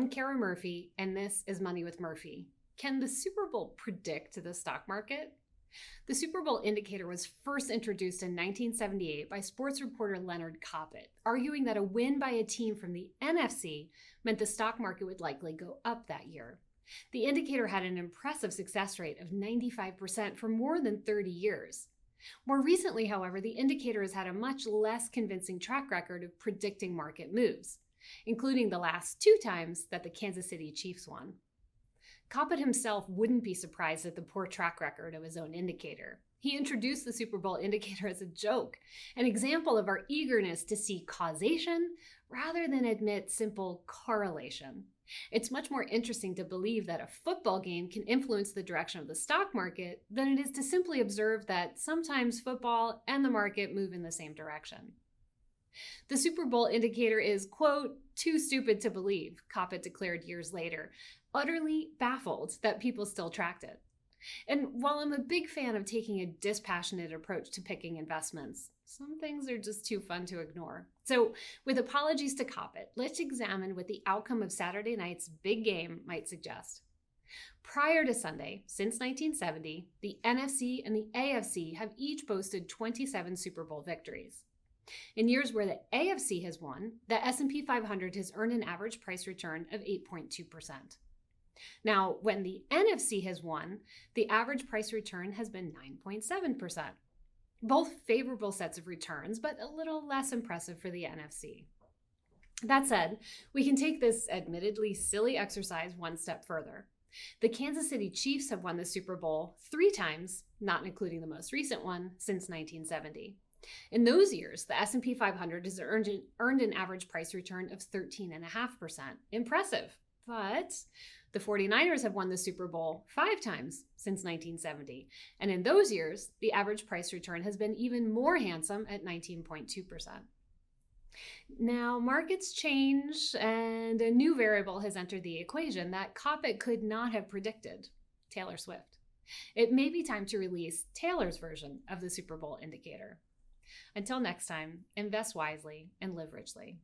Kara Murphy, and this is Money with Murphy. Can the Super Bowl predict the stock market? The Super Bowl indicator was first introduced in 1978 by sports reporter Leonard Koppett, arguing that a win by a team from the NFC meant the stock market would likely go up that year. The indicator had an impressive success rate of 95% for more than 30 years. More recently, however, the indicator has had a much less convincing track record of predicting market moves, including the last 2 times that the Kansas City Chiefs won. Koppett himself wouldn't be surprised at the poor track record of his own indicator. He introduced the Super Bowl indicator as a joke, an example of our eagerness to see causation rather than admit simple correlation. It's much more interesting to believe that a football game can influence the direction of the stock market than it is to simply observe that sometimes football and the market move in the same direction. The Super Bowl indicator is, quote, too stupid to believe, Koppett declared years later, utterly baffled that people still tracked it. And while I'm a big fan of taking a dispassionate approach to picking investments, some things are just too fun to ignore. So, with apologies to Koppett, let's examine what the outcome of Saturday night's big game might suggest. Prior to Sunday, since 1970, the NFC and the AFC have each boasted 27 Super Bowl victories. In years where the AFC has won, the S&P 500 has earned an average price return of 8.2%. Now, when the NFC has won, the average price return has been 9.7%. Both favorable sets of returns, but a little less impressive for the NFC. That said, we can take this admittedly silly exercise one step further. The Kansas City Chiefs have won the Super Bowl 3 times, not including the most recent one, since 1970. In those years, the S&P 500 has earned an average price return of 13.5%. Impressive, but the 49ers have won the Super Bowl 5 times since 1970, and in those years, the average price return has been even more handsome at 19.2%. Now, markets change, and a new variable has entered the equation that Koppett could not have predicted: Taylor Swift. It may be time to release Taylor's version of the Super Bowl indicator. Until next time, invest wisely and live richly.